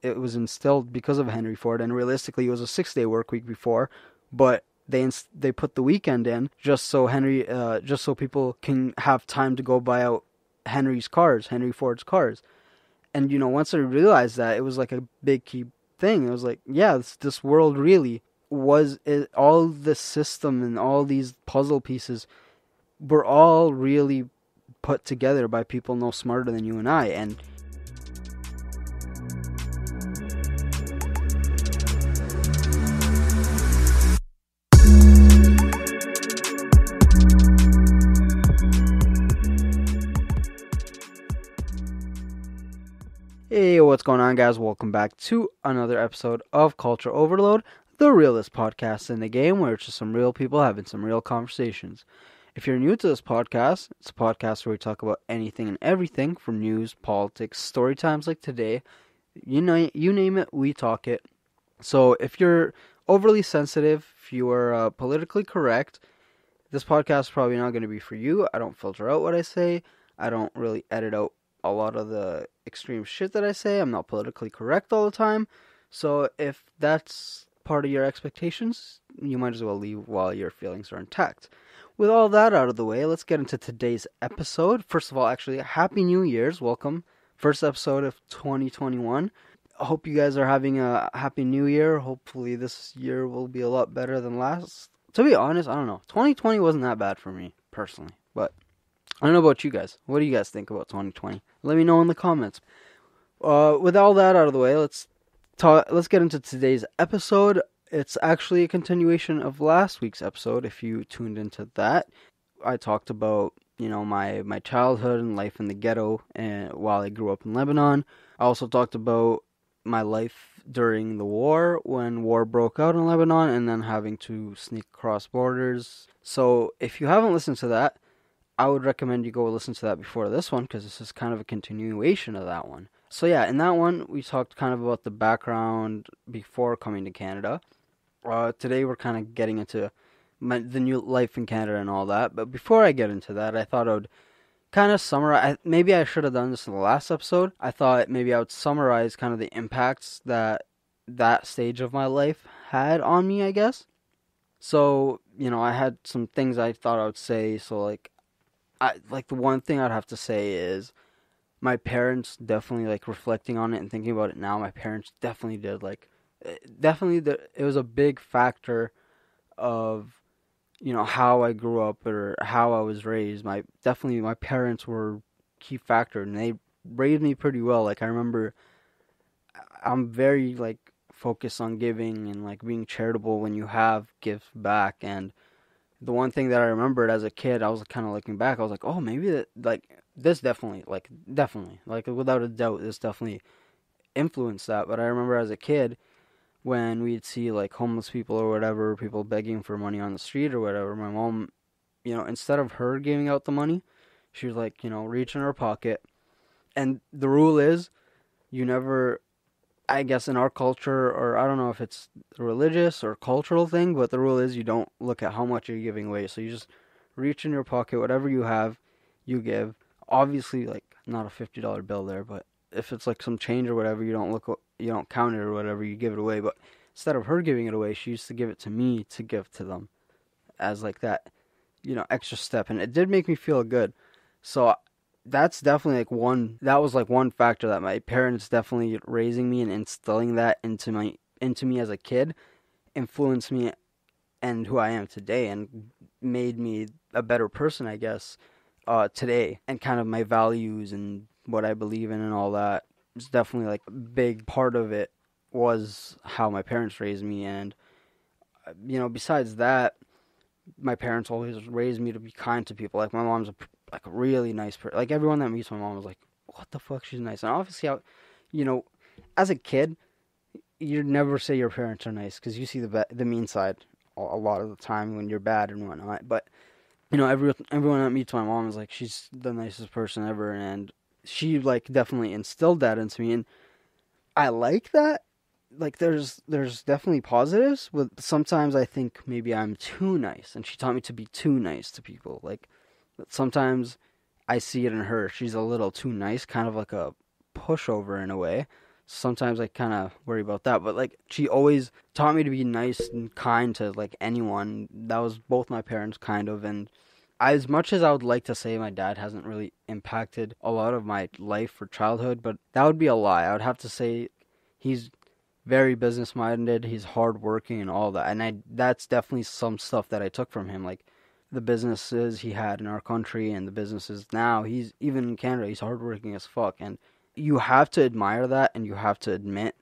it was instilled because of Henry Ford, and realistically it was a 6-day work week before, but they put the weekend in just so people can have time to go buy out Henry Ford's cars. And once I realized that, it was like a big key thing. It was like, yeah, this world really all the system and all these puzzle pieces were all really put together by people no smarter than you and I. And hey, what's going on, guys? Welcome back to another episode of Culture Overload, the realest podcast in the game, where it's just some real people having some real conversations. If you're new to this podcast, it's a podcast where we talk about anything and everything from news, politics, story times like today. You name it, we talk it. So if you're overly sensitive, if you are politically correct, this podcast is probably not going to be for you. I don't filter out what I say. I don't really edit out a lot of the extreme shit that I say. I'm not politically correct all the time. So if that's part of your expectations, you might as well leave while your feelings are intact. With all that out of the way, let's get into today's episode. First of all, actually, Happy New Year's. Welcome. First episode of 2021. I hope you guys are having a Happy New Year. Hopefully this year will be a lot better than last. To be honest, I don't know. 2020 wasn't that bad for me, personally. But I don't know about you guys. What do you guys think about 2020? Let me know in the comments. With all that out of the way, let's get into today's episode. It's actually a continuation of last week's episode. If you tuned into that, I talked about my childhood and life in the ghetto and while I grew up in Lebanon. I also talked about my life during the war, when war broke out in Lebanon, and then having to sneak across borders. So if you haven't listened to that, I would recommend you go listen to that before this one, because this is kind of a continuation of that one. So yeah, in that one, we talked kind of about the background before coming to Canada. Today we're kind of getting into the new life in Canada and all that. But before I get into that, I thought I would kind of summarize. Maybe I should have done this in the last episode. I thought maybe I would summarize kind of the impacts that stage of my life had on me, I guess. So, I had some things I thought I would say. So, the one thing I'd have to say is my parents definitely, reflecting on it and thinking about it now, my parents definitely did, it was a big factor of, how I grew up or how I was raised. My parents were a key factor, and they raised me pretty well. I remember I'm very, focused on giving and, being charitable. When you have, give back. And the one thing that I remembered as a kid, I was kind of looking back, I was like, oh, maybe that, this definitely, without a doubt, this definitely influenced that. But I remember as a kid, when we'd see, homeless people or whatever, people begging for money on the street or whatever, my mom, instead of her giving out the money, she was reach in her pocket. And the rule is, you never, I guess in our culture, or I don't know if it's a religious or cultural thing, but the rule is you don't look at how much you're giving away. So you just reach in your pocket, whatever you have, you give. Obviously, not a $50 bill there, but if it's some change or whatever, you don't count it or whatever, you give it away. But instead of her giving it away, she used to give it to me to give to them as that, extra step. And it did make me feel good. So that's definitely one factor that my parents definitely raising me and instilling that into me as a kid influenced me and who I am today, and made me a better person, I guess, today. And kind of my values and what I believe in and all that. It's definitely a big part of it was how my parents raised me. And besides that, my parents always raised me to be kind to people. My mom's a really nice person. Everyone that meets my mom was like, what the fuck, she's nice. And obviously, as a kid, you never say your parents are nice, because you see the mean side a lot of the time when you're bad and whatnot. But everyone that meets my mom is she's the nicest person ever, and she definitely instilled that into me, and I like that. There's definitely positives, but sometimes I think maybe I'm too nice, and she taught me to be too nice to people. Sometimes I see it in her. She's a little too nice, kind of like a pushover in a way. sometimes I kind of worry about that. But like, she always taught me to be nice and kind to like anyone. That was both my parents, kind of. And as much as I would like to say my dad hasn't really impacted a lot of my life or childhood, but that would be a lie. I would have to say he's very business minded. He's hardworking and all that. And that's definitely some stuff that I took from him. Like the businesses he had in our country and the businesses now. He's even in Canada. He's hardworking as fuck. And you have to admire that, and you have to admit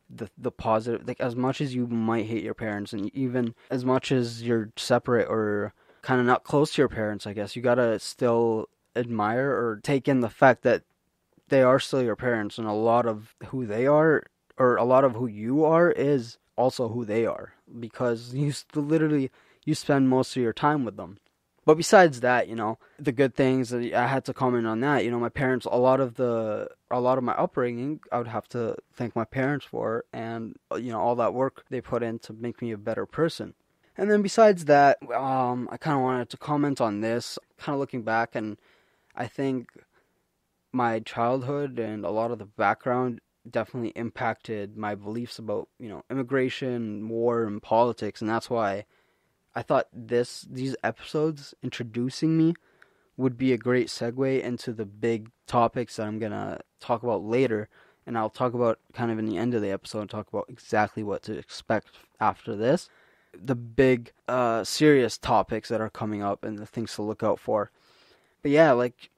the positive. Like as much as you might hate your parents, and even as much as you're separate or kind of not close to your parents, I guess you gotta still admire or take in the fact that they are still your parents, and a lot of who they are, or a lot of who you are, is also who they are, because literally you spend most of your time with them. But besides that, the good things, I had to comment on that. My parents, a lot of my upbringing, I would have to thank my parents for, and all that work they put in to make me a better person. And then besides that, I kind of wanted to comment on this, kind of looking back, and I think my childhood and a lot of the background definitely impacted my beliefs about, immigration, war, and politics, and that's why I thought these episodes introducing me would be a great segue into the big topics that I'm gonna talk about later, and I'll talk about kind of in the end of the episode, talk about exactly what to expect after this. The big, serious topics that are coming up and the things to look out for. But yeah, like,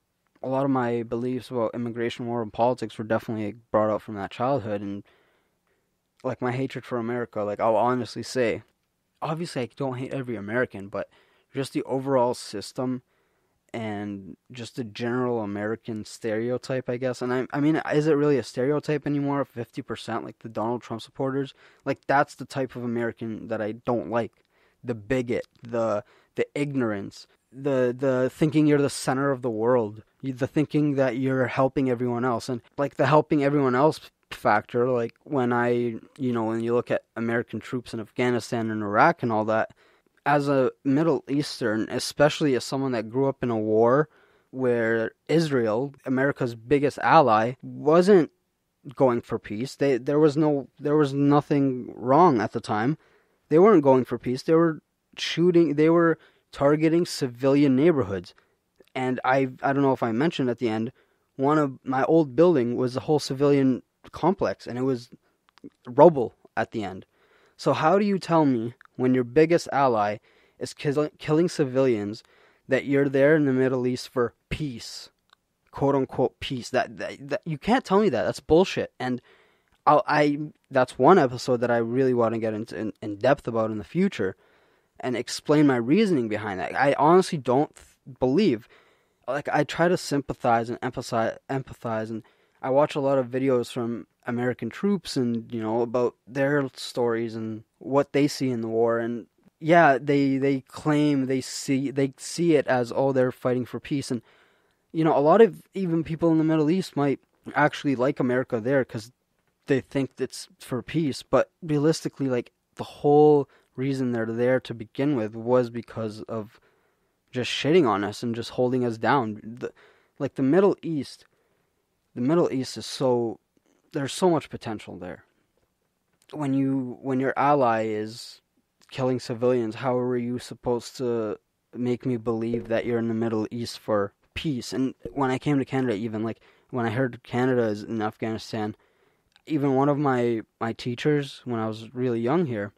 a lot of my beliefs about immigration, war, and politics were definitely brought up from that childhood, and like my hatred for America, like I'll honestly say, obviously I don't hate every American, but just the overall system and just the general American stereotype, I guess. And I mean, is it really a stereotype anymore? 50%, like the Donald Trump supporters, like that's the type of American that I don't like. The bigot, the ignorance, the thinking you're the center of the world, the thinking that you're helping everyone else, and like the helping everyone else factor. Like when when you look at American troops in Afghanistan and Iraq and all that, as a Middle Eastern, especially as someone that grew up in a war where Israel, America's biggest ally, wasn't going for peace. There was nothing wrong at the time. They weren't going for peace. They were targeting civilian neighborhoods. And I don't know if I mentioned at the end, one of my old building was a whole civilian complex, and it was rubble at the end. So how do you tell me when your biggest ally is killing civilians that you're there in the Middle East for peace, quote unquote peace? That you can't tell me that. That's bullshit. And that's one episode that I really want to get into in depth about in the future, and explain my reasoning behind that. I honestly don't believe. Like, I try to sympathize and empathize, and I watch a lot of videos from American troops and, about their stories and what they see in the war. And yeah, they claim they see it as, oh, they're fighting for peace. And, a lot of even people in the Middle East might actually like America there because they think it's for peace. But realistically, like, the whole reason they're there to begin with was because of just shitting on us and just holding us down. The Middle East is there's so much potential there. When your ally is killing civilians, how are you supposed to make me believe that you're in the Middle East for peace? And when I came to Canada, even like when I heard Canada is in Afghanistan, even one of my teachers when I was really young here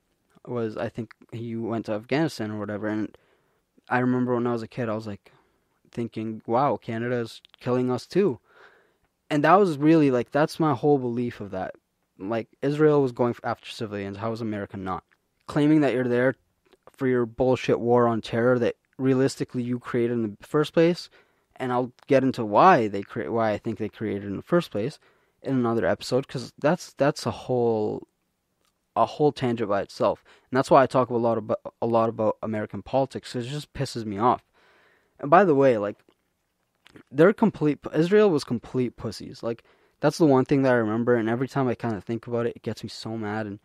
was, I think he went to Afghanistan or whatever, and I remember when I was a kid, I was like thinking, wow, Canada is killing us too. And that was really like, that's my whole belief of that. Like, Israel was going after civilians. How is America not? Claiming that you're there for your bullshit war on terror that realistically you created in the first place. And I'll get into why I think they created in the first place in another episode, because that's a whole tangent by itself. And that's why I talk a lot about American politics, because it just pisses me off. And by the way, like, Israel was complete pussies. Like, that's the one thing that I remember, and every time I kind of think about it, it gets me so mad, and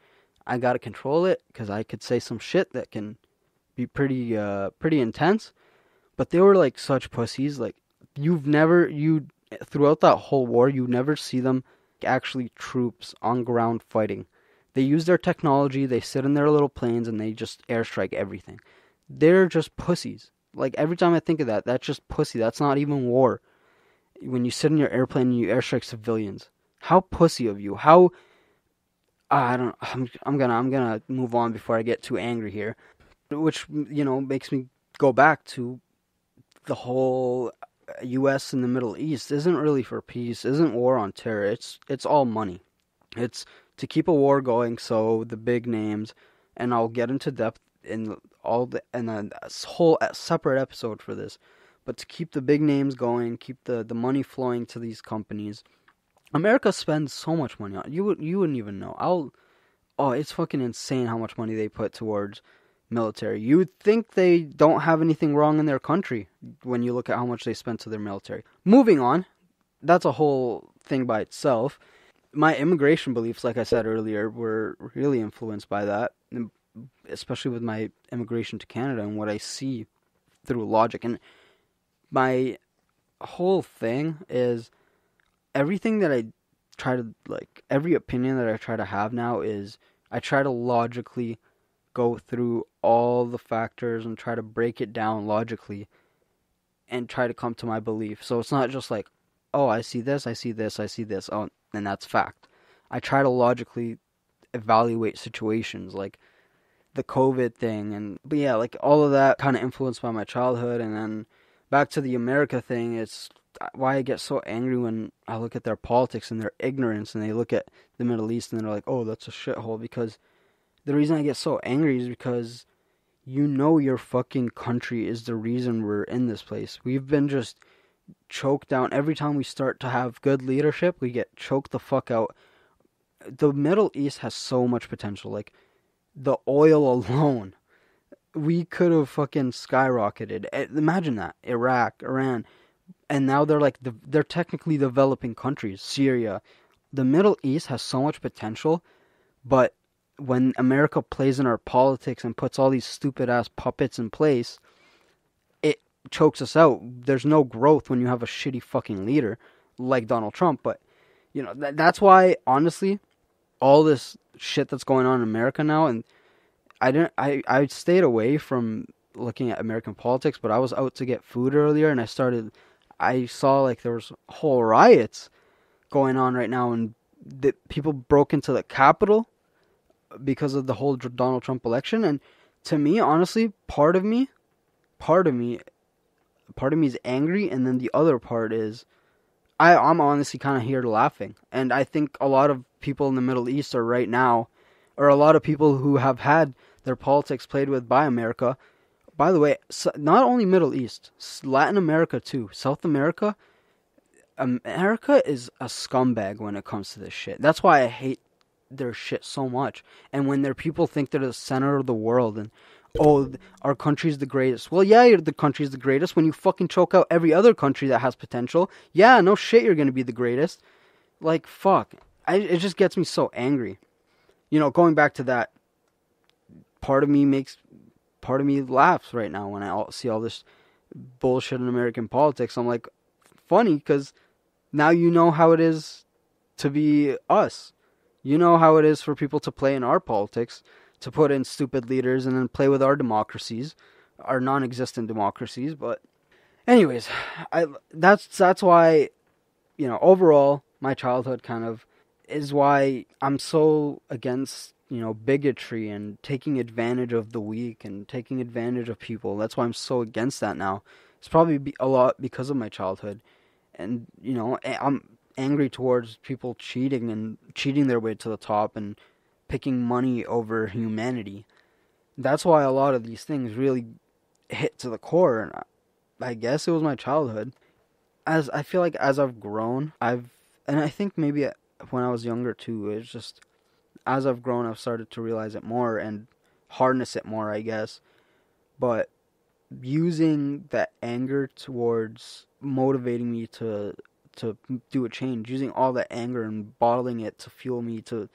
I gotta control it, because I could say some shit that can be pretty intense. But they were like such pussies. Like, throughout that whole war, you never see them actually troops on ground fighting. They use their technology, they sit in their little planes, and they just airstrike everything. They're just pussies. Like, every time I think of that, that's just pussy. That's not even war. When you sit in your airplane and you airstrike civilians. How pussy of you. How... I don't... I'm gonna move on before I get too angry here. Which, makes me go back to the whole U.S. and the Middle East isn't really for peace, isn't war on terror. It's all money. It's to keep a war going so the big names, and I'll get into depth in a whole separate episode for this, but to keep the big names going, keep the money flowing to these companies. America spends so much money on you wouldn't even know. It's fucking insane how much money they put towards military. You would think they don't have anything wrong in their country when you look at how much they spend to their military. Moving on, that's a whole thing by itself. My immigration beliefs, like I said earlier, were really influenced by that, especially with my immigration to Canada and what I see through logic. And my whole thing is everything that I try to, every opinion that I try to have now is I try to logically go through all the factors and try to break it down logically and try to come to my belief. So it's not just like, oh, I see this, oh, and that's fact. I try to logically evaluate situations like the COVID thing, but yeah, like all of that kind of influenced by my childhood. And then back to the America thing, it's why I get so angry when I look at their politics and their ignorance, and they look at the Middle East and they're like, oh, that's a shithole. Because the reason I get so angry is because your fucking country is the reason we're in this place. We've been just choked down. Every time we start to have good leadership, we get choked the fuck out. The Middle East has so much potential. Like, the oil alone, we could have fucking skyrocketed. Imagine that. Iraq, Iran, and now they're technically developing countries. Syria. The Middle East has so much potential, but when America plays in our politics and puts all these stupid ass puppets in place, it chokes us out. There's no growth when you have a shitty fucking leader like Donald Trump. But that's why, honestly, all this shit that's going on in America now, and I stayed away from looking at American politics, but I was out to get food earlier, and I saw like there was whole riots going on right now, and people broke into the Capitol because of the whole Donald Trump election. And to me, honestly, part of me is angry, and then the other part is I'm honestly kind of here laughing. And I think a lot of people in the Middle East are right now, or a lot of people who have had their politics played with by America. By the way, not only Middle East, Latin America too, South America. America is a scumbag when it comes to this shit. That's why I hate their shit so much. And when their people think they're the center of the world and, oh, our country's the greatest. Well, yeah, the country's the greatest when you fucking choke out every other country that has potential. Yeah, no shit, you're gonna be the greatest. Like, fuck. It just gets me so angry. Going back to that, part of me laughs right now when I see all this bullshit in American politics. I'm like, funny, because now you know how it is to be us. You know how it is for people to play in our politics, to put in stupid leaders and then play with our democracies, our non-existent democracies. But anyways, that's why, overall, my childhood kind of is why I'm so against, bigotry and taking advantage of the weak and taking advantage of people. That's why I'm so against that now. It's probably a lot because of my childhood. And, I'm angry towards people cheating their way to the top and picking money over humanity. That's why a lot of these things really hit to the core. And I guess it was my childhood. As I feel like as I've grown, and I think maybe when I was younger too, it's just as I've grown, I've started to realize it more and harness it more, I guess. But using that anger towards motivating me to do a change, using all that anger and bottling it to fuel me to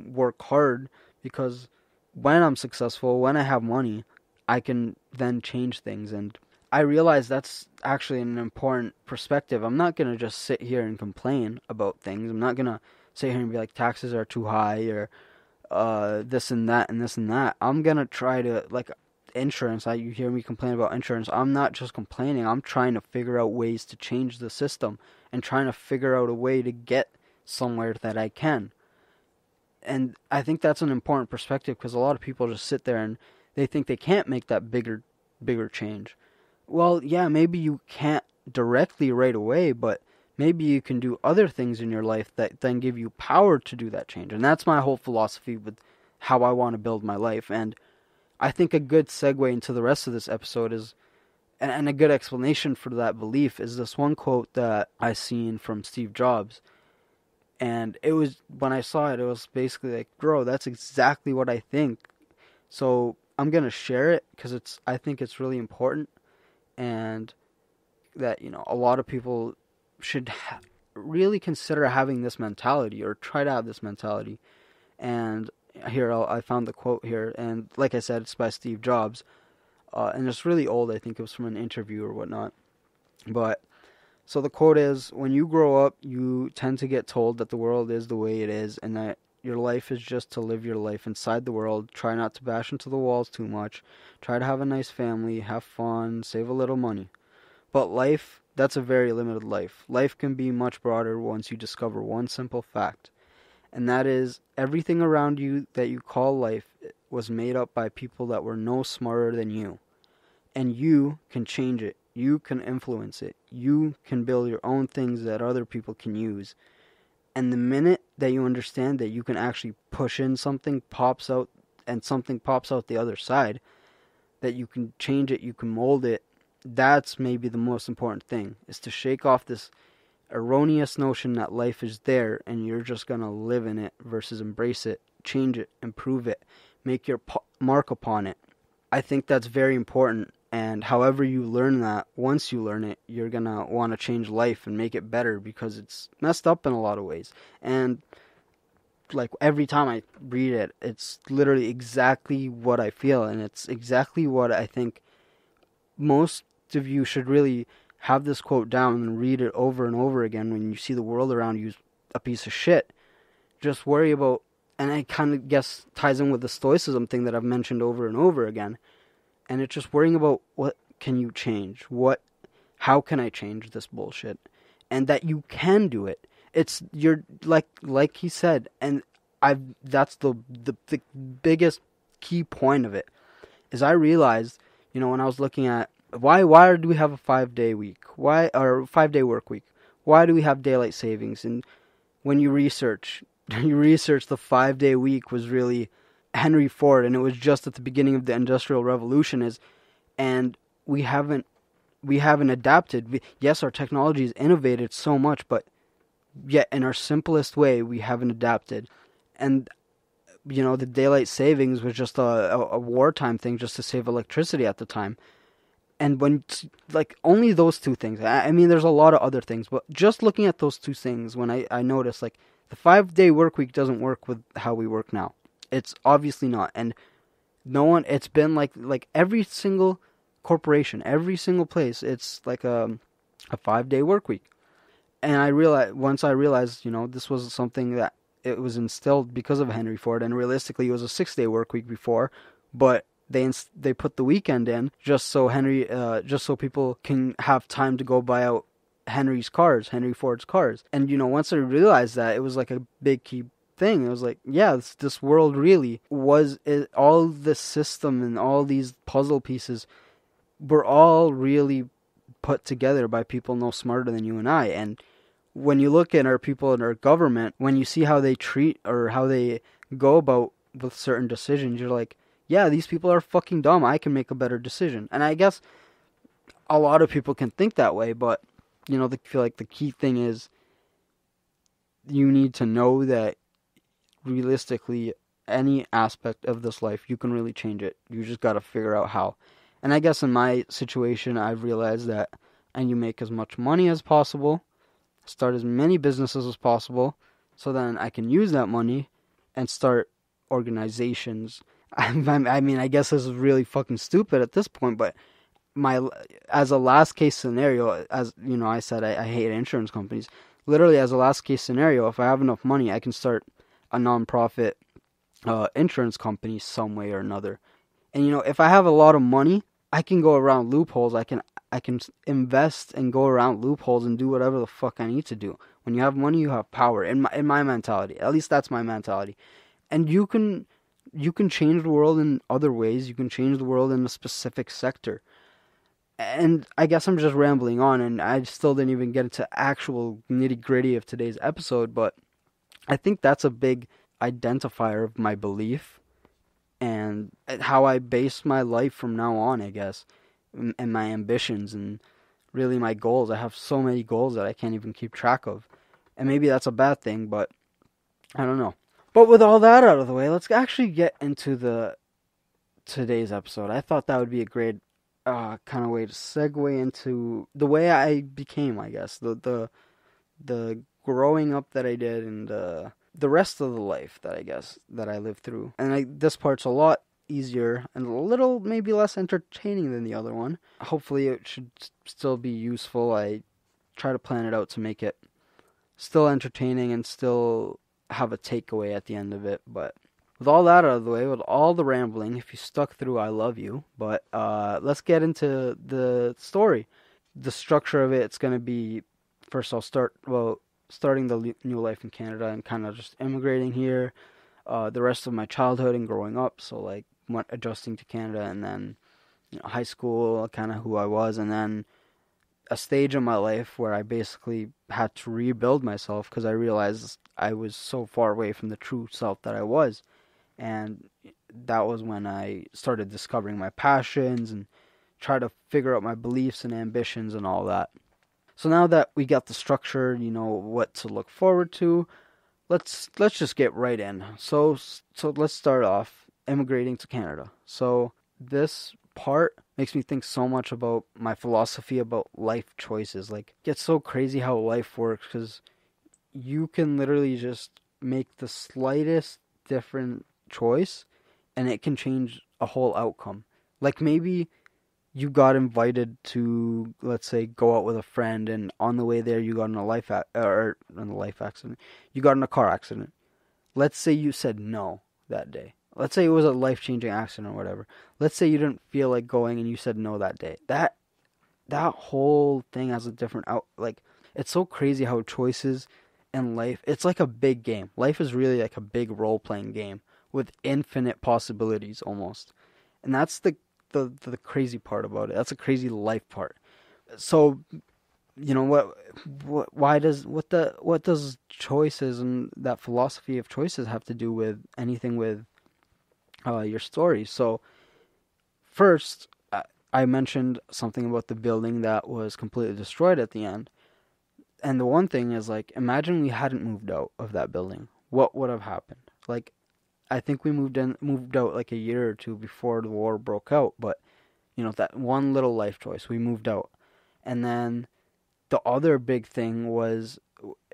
work hard, because when I'm successful, when I have money, I can then change things. And I realize that's actually an important perspective. I'm not going to just sit here and complain about things. I'm not going to sit here and be like, taxes are too high, or this and that and this and that. I'm going to try to, like, insurance. You hear me complain about insurance. I'm not just complaining. I'm trying to figure out ways to change the system and trying to figure out a way to get somewhere that I can. And I think that's an important perspective, because a lot of people just sit there and they think they can't make that bigger change. Well, yeah, maybe you can't directly right away, but maybe you can do other things in your life that then give you power to do that change. And that's my whole philosophy with how I want to build my life. And I think a good segue into the rest of this episode is, and a good explanation for that belief, is this one quote that I seen from Steve Jobs. And it was, when I saw it, it was basically like, bro, that's exactly what I think. So I'm going to share it because I think it's really important, and that, a lot of people should really consider having this mentality, or try to have this mentality. And here, I found the quote here, and like I said, it's by Steve Jobs, and it's really old. I think it was from an interview or whatnot. But so the quote is, when you grow up, you tend to get told that the world is the way it is, and that your life is just to live your life inside the world. Try not to bash into the walls too much. Try to have a nice family, have fun, save a little money. But life, that's a very limited life. Life can be much broader once you discover one simple fact. And that is, everything around you that you call life was made up by people that were no smarter than you. And you can change it. You can influence it. You can build your own things that other people can use. And the minute that you understand that you can actually push in, something pops out, and something pops out the other side, that you can change it, you can mold it, that's maybe the most important thing, is to shake off this erroneous notion that life is there and you're just going to live in it, versus embrace it, change it, improve it, make your mark upon it. I think that's very important. And however you learn that, once you learn it, you're going to want to change life and make it better, because it's messed up in a lot of ways. And like every time I read it, it's literally exactly what I feel, and it's exactly what I think most of you should really have this quote down and read it over and over again when you see the world around you is a piece of shit. Just worry about, and I kind of guess ties in with the stoicism thing that I've mentioned over and over again. And it's just worrying about, what can you change? How can I change this bullshit? And that you can do it. You're like he said, and that's the biggest key point of it, is I realized, when I was looking at why do we have a 5-day week? Or 5-day work week? Why do we have daylight savings? And when you research the 5-day week was really Henry Ford, and it was just at the beginning of the Industrial Revolution, and we haven't adapted. Yes, our technology has innovated so much, but yet in our simplest way, we haven't adapted. And the daylight savings was just a wartime thing, just to save electricity at the time. And when, only those two things. I mean, there's a lot of other things, but just looking at those two things, when I noticed, the 5-day work week doesn't work with how we work now. It's obviously not. And it's been like every single corporation, every single place, it's like a 5-day work week. And once I realized, this was something that it was instilled because of Henry Ford, and realistically it was a 6-day work week before, but they put the weekend in just so people can have time to go buy out Henry Ford's cars. And once I realized that, it was like a big key thing. It was like, yeah, this world really was all the system, and all these puzzle pieces were all really put together by people no smarter than you and I. And when you look at our people in our government, when you see how they treat or how they go about with certain decisions, you're like, yeah, these people are fucking dumb. I can make a better decision. And I guess a lot of people can think that way, but I feel like the key thing is, you need to know that realistically, any aspect of this life, you can really change it. You just got to figure out how. And I guess in my situation, I've realized that I need to make as much money as possible, start as many businesses as possible, so then I can use that money and start organizations. I mean, I guess this is really fucking stupid at this point, but my as a last case scenario, as you know, I said I hate insurance companies. Literally, as a last case scenario, if I have enough money, I can start a nonprofit insurance company some way or another. And if I have a lot of money, I can go around loopholes. I can invest and go around loopholes and do whatever the fuck I need to do. When you have money, you have power. In my mentality, at least that's my mentality. And you can change the world in other ways. You can change the world in a specific sector. And I guess I'm just rambling on, and I still didn't even get into actual nitty gritty of today's episode. But I think that's a big identifier of my belief and how I base my life from now on, I guess, and my ambitions and really my goals. I have so many goals that I can't even keep track of. And maybe that's a bad thing, but I don't know. But with all that out of the way, let's actually get into today's episode. I thought that would be a great kind of way to segue into the way I became, I guess, the growing up that I did and the rest of the life that I guess that I lived through. And this part's a lot easier and a little maybe less entertaining than the other one. Hopefully it should still be useful. I try to plan it out to make it still entertaining and still have a takeaway at the end of it. But with all that out of the way, with all the rambling, if you stuck through, I love you. But let's get into the story. The structure of it's going to be, first I'll starting the new life in Canada and kind of just immigrating here, the rest of my childhood and growing up, so like adjusting to Canada, and then high school, kind of who I was, and then a stage in my life where I basically had to rebuild myself because I realized I was so far away from the true self that I was. And that was when I started discovering my passions and try to figure out my beliefs and ambitions and all that. So now that we got the structure, what to look forward to, let's just get right in. So let's start off immigrating to Canada. So this part makes me think so much about my philosophy about life choices. Like, it's so crazy how life works because you can literally just make the slightest different choice and it can change a whole outcome. Like, maybe you got invited to, let's say, go out with a friend, and on the way there you got in a life accident. You got in a car accident. Let's say you said no that day. Let's say it was a life-changing accident or whatever. Let's say you didn't feel like going and you said no that day. That whole thing has a different it's so crazy how choices in life, it's like a big game. Life is really like a big role-playing game with infinite possibilities almost. And that's the crazy part about it. That's a crazy life part. So, what does choices and that philosophy of choices have to do with anything with your story? So, first, I mentioned something about the building that was completely destroyed at the end. And the one thing is, like, imagine we hadn't moved out of that building. What would have happened? Like, I think we moved out like a year or two before the war broke out, but that one little life choice, we moved out. And then the other big thing was,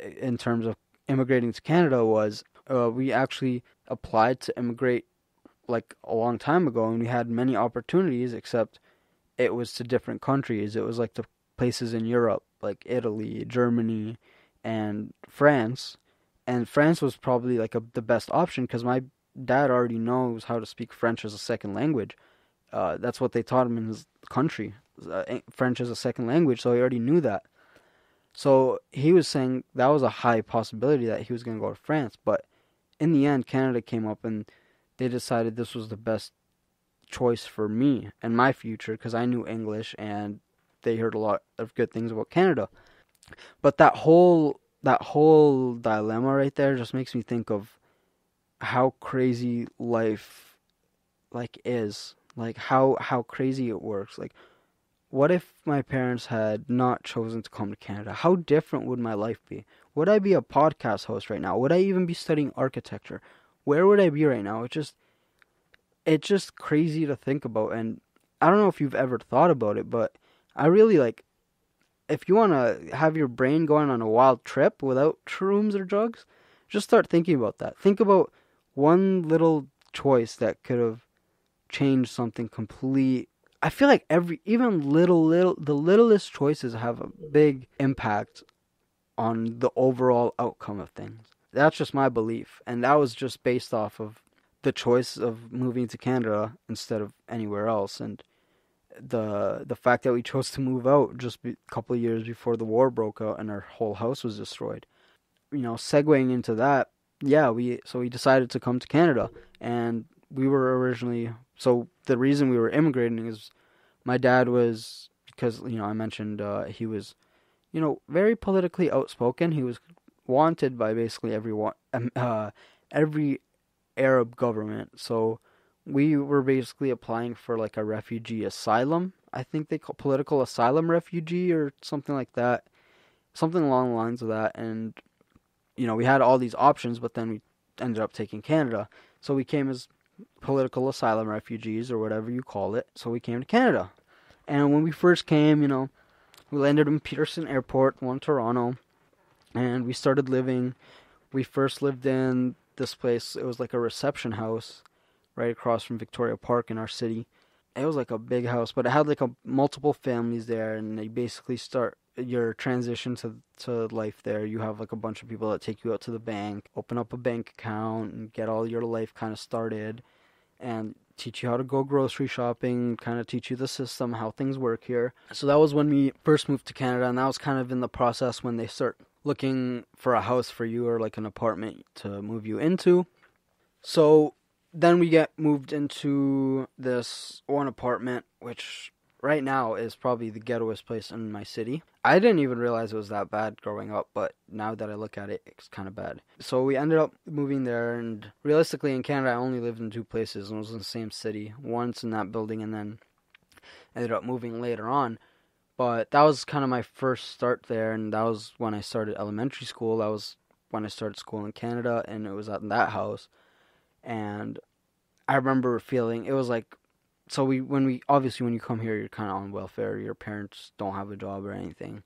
in terms of immigrating to Canada, was we actually applied to immigrate like a long time ago, and we had many opportunities, except it was to different countries. It was like to places in Europe, like Italy, Germany, and France. And France was probably like the best option because my dad already knows how to speak French as a second language. That's what they taught him in his country. French as a second language, so he already knew that. So he was saying that was a high possibility that he was going to go to France. But in the end, Canada came up and they decided this was the best choice for me and my future because I knew English and they heard a lot of good things about Canada. But that whole dilemma right there just makes me think of how crazy life is, like how crazy it works. Like, what if my parents had not chosen to come to Canada? How different would my life be? Would I be a podcast host right now? Would I even be studying architecture? Where would I be right now? It's just crazy to think about. And I don't know if you've ever thought about it, but I really if you want to have your brain going on a wild trip without shrooms or drugs, just start thinking about that. Think about one little choice that could have changed something complete. I feel like even the littlest choices have a big impact on the overall outcome of things. That's just my belief, and that was just based off of the choice of moving to Canada instead of anywhere else, and the fact that we chose to move out just a couple of years before the war broke out and our whole house was destroyed. Segueing into that, yeah, we decided to come to Canada, and we were originally, so the reason we were immigrating is my dad was, because I mentioned he was very politically outspoken. He was wanted by basically every Arab government. So we were basically applying for like a refugee asylum. I think they call political asylum refugee or something like that. Something along the lines of that. And, we had all these options, but then we ended up taking Canada. So we came as political asylum refugees or whatever you call it. So we came to Canada. And when we first came, we landed in Peterson Airport, Toronto, and we started living. We first lived in this place. It was like a reception house right across from Victoria Park in our city. It was like a big house, but it had like multiple families there, and they basically start your transition to life there. You have like a bunch of people that take you out to the bank, open up a bank account, and get all your life kind of started, and teach you how to go grocery shopping, kind of teach you the system, how things work here. So that was when we first moved to Canada, and that was kind of in the process when they start looking for a house for you or like an apartment to move you into. So then we get moved into this one apartment, which right now is probably the ghettoest place in my city. I didn't even realize it was that bad growing up, but now that I look at it, it's kind of bad. So we ended up moving there, and realistically in Canada, I only lived in two places, and it was in the same city. Once in that building, and then ended up moving later on. But that was kind of my first start there, and that was when I started elementary school. That was when I started school in Canada, and it was at that house. And I remember feeling, it was like, so when you come here, you're kind of on welfare. Your parents don't have a job or anything.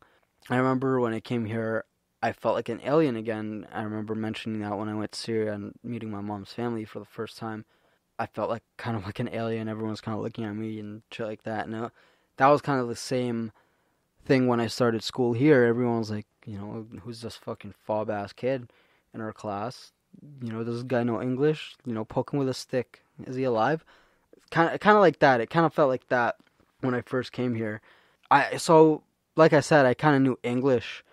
I remember when I came here, I felt like an alien again. I remember mentioning that when I went to Syria and meeting my mom's family for the first time. I felt like kind of like an alien. Everyone's kind of looking at me and shit like that. And that was kind of the same thing when I started school here. Everyone was like, who's this fucking fob-ass kid in our class? Does this guy know English? Poke him with a stick. Is he alive? Kind of like that. It kind of felt like that when I first came here. Like I said, I kind of knew English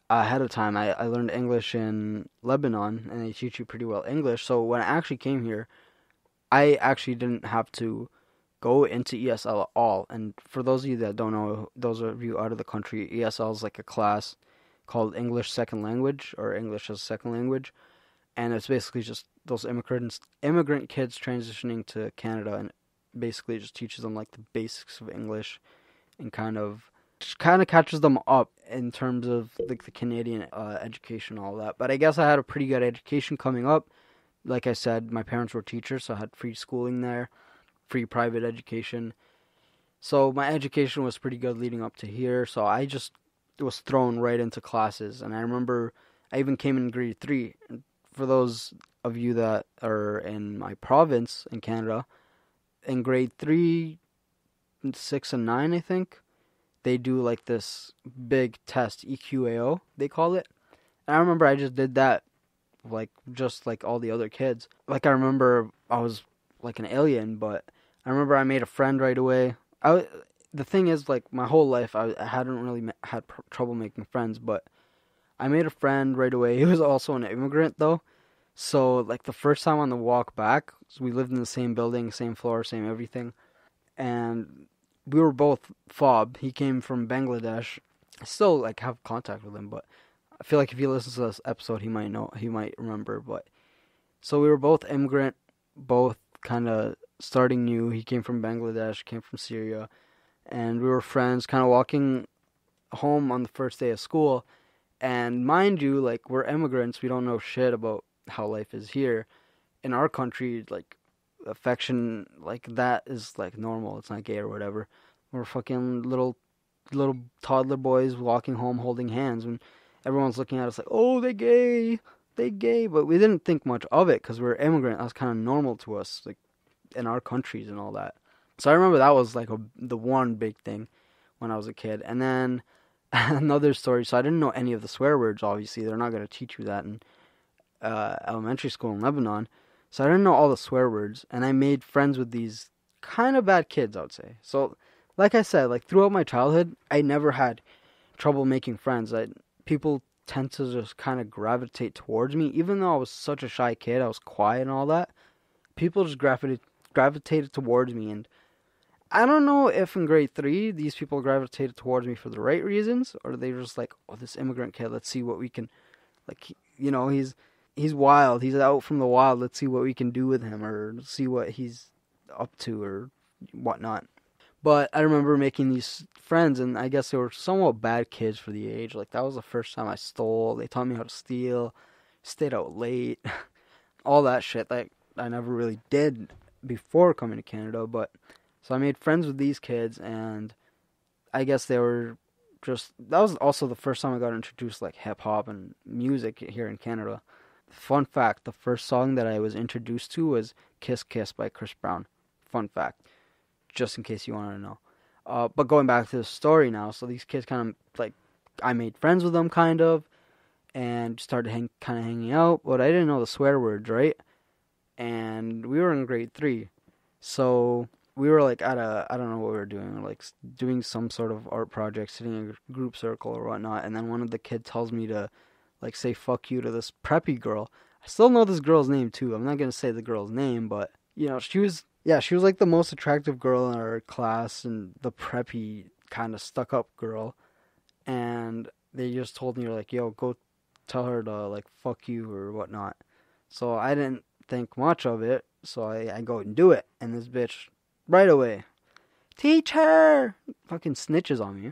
ahead of time. I learned English in Lebanon, and they teach you pretty well English. So when I actually came here, I actually didn't have to go into ESL at all. And for those of you that don't know, those of you out of the country, ESL is like a class called English Second Language or English as a Second Language. And it's basically just those immigrant kids transitioning to Canada, and basically just teaches them like the basics of English and kind of catches them up in terms of like the Canadian education and all that. But I guess I had a pretty good education coming up. Like I said, my parents were teachers, so I had free schooling there, free private education. So my education was pretty good leading up to here. So I just was thrown right into classes. And I remember I even came in grade 3. For those of you that are in my province in Canada, in grade 3, 6, and 9, I think, they do like this big test, EQAO, they call it. And I remember I just did that, just like all the other kids. Like, I remember I was like an alien, but I remember I made a friend right away. The thing is, like, my whole life, I hadn't really had trouble making friends, but I made a friend right away. He was also an immigrant, though. So, like, the first time on the walk back, we lived in the same building, same floor, same everything. And we were both FOB. He came from Bangladesh. I still, like, have contact with him, but I feel like if he listens to this episode, he might remember. But so we were both immigrant, both kind of starting new. He came from Bangladesh, came from Syria. And we were friends, kind of walking home on the first day of school. And mind you, like, we're immigrants. We don't know shit about how life is here. In our country, like, affection like that is like normal. It's not gay or whatever. We're fucking little toddler boys walking home holding hands, and everyone's looking at us like, oh, they gay, but we didn't think much of it because we're immigrant. That's kind of normal to us, like, in our countries and all that. So I remember that was like the one big thing when I was a kid. And then another story. So I didn't know any of the swear words. Obviously, they're not going to teach you that in elementary school in Lebanon. So I didn't know all the swear words, and I made friends with these kind of bad kids, I would say. So, like I said, like throughout my childhood, I never had trouble making friends. People tend to just kind of gravitate towards me, even though I was such a shy kid. I was quiet and all that. People just gravitated towards me, and I don't know if in grade 3 these people gravitated towards me for the right reasons, or they were just like, oh, this immigrant kid, let's see what we can, like, he's wild, he's out from the wild, let's see what we can do with him, or see what he's up to, or whatnot. But I remember making these friends, and I guess they were somewhat bad kids for the age. Like, that was the first time I stole. They taught me how to steal, stayed out late, all that shit that I never really did before coming to Canada. But so I made friends with these kids, and I guess they were just, that was also the first time I got introduced like hip hop and music here in Canada. Fun fact, the first song that I was introduced to was Kiss Kiss by Chris Brown. Fun fact, just in case you want to know. But going back to the story now, so these kids kind of like, I made friends with them kind of, and started kind of hanging out, but I didn't know the swear words, right? And we were in grade 3, so we were like at I don't know what we were doing, like doing some sort of art project, sitting in a group circle or whatnot, and then one of the kids tells me to like say fuck you to this preppy girl. I still know this girl's name too. I'm not gonna say the girl's name, but she was like the most attractive girl in our class and the preppy kind of stuck up girl. And they just told me like, yo, go tell her to like fuck you or whatnot. So I didn't think much of it, so I go and do it, and this bitch right away, teacher, fucking snitches on me.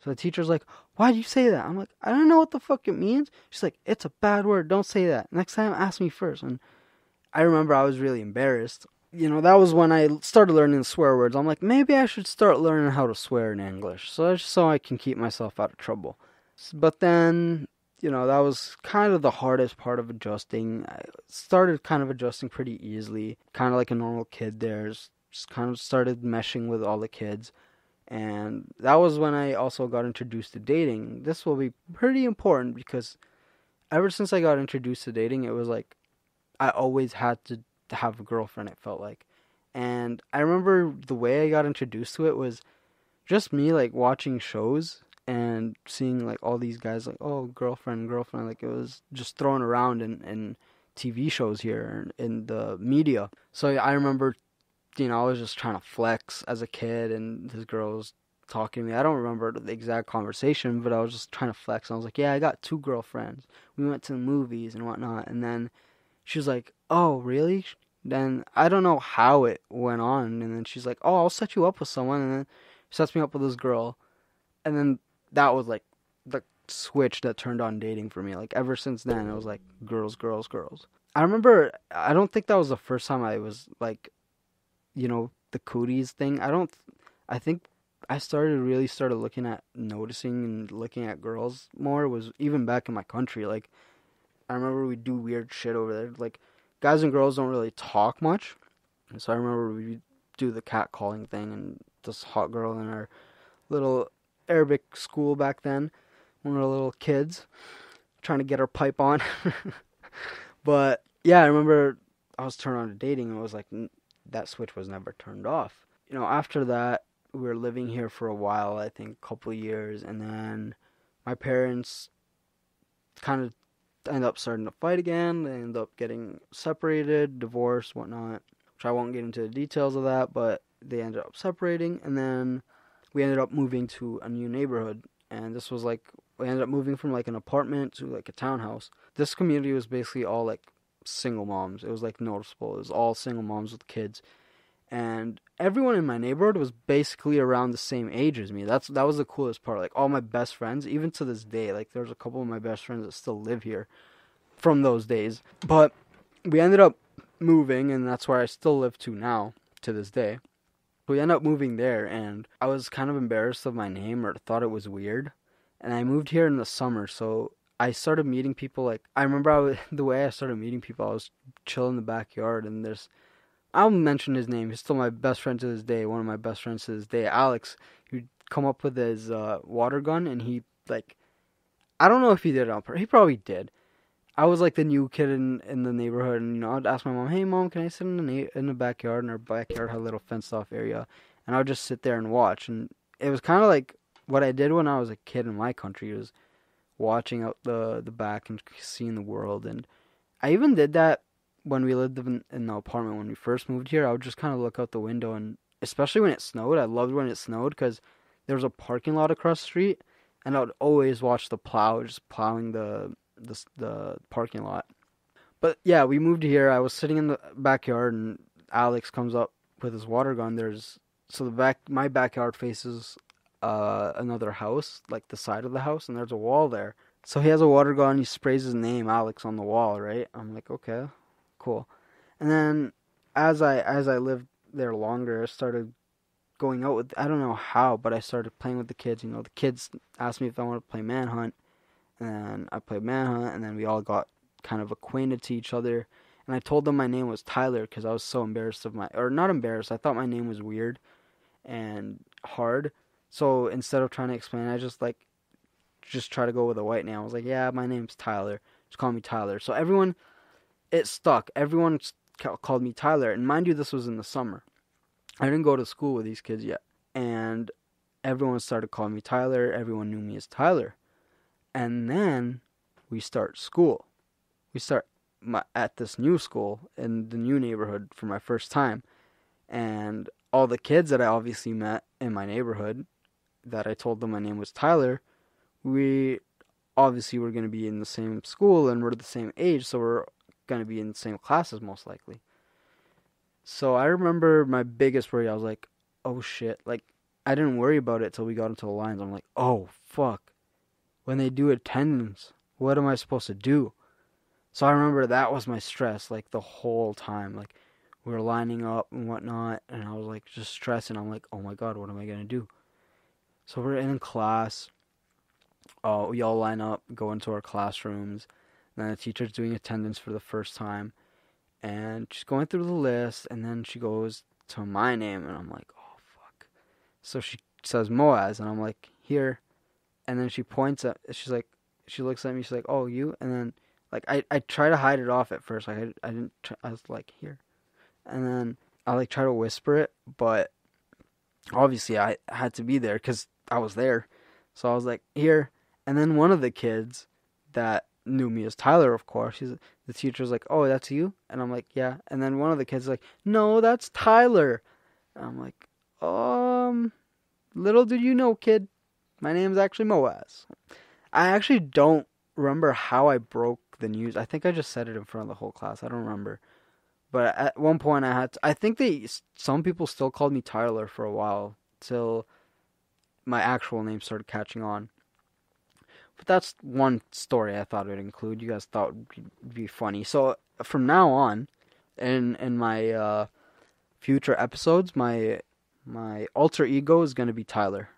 So the teacher's like, why do you say that? I'm like, I don't know what the fuck it means. She's like, it's a bad word, don't say that. Next time ask me first. And I remember I was really embarrassed. That was when I started learning swear words. I'm like, maybe I should start learning how to swear in English, so I can keep myself out of trouble. But then, that was kind of the hardest part of adjusting. I started kind of adjusting pretty easily, kind of like a normal kid there. Just kind of started meshing with all the kids. And that was when I also got introduced to dating. This will be pretty important because ever since I got introduced to dating, it was like I always had to have a girlfriend, it felt like. And I remember the way I got introduced to it was just me like watching shows and seeing like all these guys like, oh, girlfriend, like it was just thrown around in TV shows here in the media. So I remember, I was just trying to flex as a kid, and this girl was talking to me. I don't remember the exact conversation, but I was just trying to flex. And I was like, yeah, I got 2 girlfriends. We went to the movies and whatnot. And then she was like, oh, really? Then I don't know how it went on. And then she's like, oh, I'll set you up with someone. And then she sets me up with this girl. And then that was like the switch that turned on dating for me. Like ever since then, it was like girls, girls, girls. I remember, I don't think that was the first time I was like, the cooties thing. I think I really started noticing and looking at girls more was even back in my country. Like, I remember we do weird shit over there. Like, guys and girls don't really talk much. And so I remember we do the cat calling thing, and this hot girl in our little Arabic school back then when we were little kids trying to get our pipe on. But yeah, I remember I was turned on to dating, and it was like that switch was never turned off. After that, we were living here for a while, I think a couple of years, and then my parents kind of end up starting to fight again. They end up getting separated, divorced, whatnot, which I won't get into the details of that, but they ended up separating, and then we ended up moving to a new neighborhood, and this was like, we ended up moving from like an apartment to like a townhouse. This community was basically all like single moms. It was like noticeable. It was all single moms with kids. And everyone in my neighborhood was basically around the same age as me. That was the coolest part. Like all my best friends, even to this day, like there's a couple of my best friends that still live here from those days. But we ended up moving, and that's where I still live to now, to this day. We ended up moving there, and I was kind of embarrassed of my name, or thought it was weird. And I moved here in the summer, so I started meeting people. Like, I remember the way I started meeting people, I was chilling in the backyard, and there's I'll mention his name. He's still my best friend to this day. One of my best friends to this day, Alex. He'd come up with his water gun, and he like, I don't know if he did it on purpose. He probably did. I was like the new kid in the neighborhood, and I'd ask my mom, "Hey, mom, can I sit in the backyard?" And our backyard had a little fenced off area, and I would just sit there and watch. And it was kind of like what I did when I was a kid in my country, was watching out the back and seeing the world. And I even did that when we lived in the apartment when we first moved here. I would just kind of look out the window, and especially when it snowed, I loved when it snowed because there was a parking lot across the street, and I would always watch the plow just plowing the parking lot. But yeah, we moved here. I was sitting in the backyard, and Alex comes up with his water gun. My backyard faces another house, like the side of the house, and there's a wall there. So he has a water gun. He sprays his name, Alex, on the wall. Right? I'm like, okay, cool. And then as I lived there longer, I started going out with, I don't know how, but I started playing with the kids. The kids asked me if I wanted to play manhunt, and I played manhunt, and then we all got kind of acquainted to each other. And I told them my name was Tyler because I was so embarrassed or not embarrassed. I thought my name was weird and hard. So instead of trying to explain, I just try to go with a white name. I was like, yeah, my name's Tyler. Just call me Tyler. So it stuck. Everyone called me Tyler. And mind you, this was in the summer. I didn't go to school with these kids yet. And everyone started calling me Tyler. Everyone knew me as Tyler. And then we start school. We start at this new school in the new neighborhood for my first time. And all the kids that I obviously met in my neighborhood, that I told them my name was Tyler, we obviously were going to be in the same school, and we're the same age, so we're going to be in the same classes most likely. So I remember my biggest worry, I was like, oh shit. Like, I didn't worry about it till we got into the lines. I'm like, oh fuck. When they do attendance, what am I supposed to do? So I remember that was my stress, like, the whole time. Like, we were lining up and whatnot, and I was, like, just stressing. I'm like, oh my god, what am I going to do? So we're in class. We all line up, go into our classrooms. And then the teacher's doing attendance for the first time. And she's going through the list, and then she goes to my name, and I'm like, oh, fuck. So she says Moaz, and I'm like, here. And then she points at, she looks at me, she's like, oh, you? And then, like, I try to hide it off at first. Like, I was like, here. And then I, like, try to whisper it, but obviously I had to be there because I was there. So I was like, here. And then one of the kids that knew me as Tyler, of course, the teacher's like, oh, that's you? And I'm like, yeah. And then one of the kids is like, no, that's Tyler. And I'm like, little did you know, kid, my name's actually Moaz. I actually don't remember how I broke the news. I think I just said it in front of the whole class. I don't remember. But at one point I think some people still called me Tyler for a while till my actual name started catching on. But that's one story I thought I would include. You guys thought would be funny. So from now on, in my future episodes, my alter ego is going to be Tyler.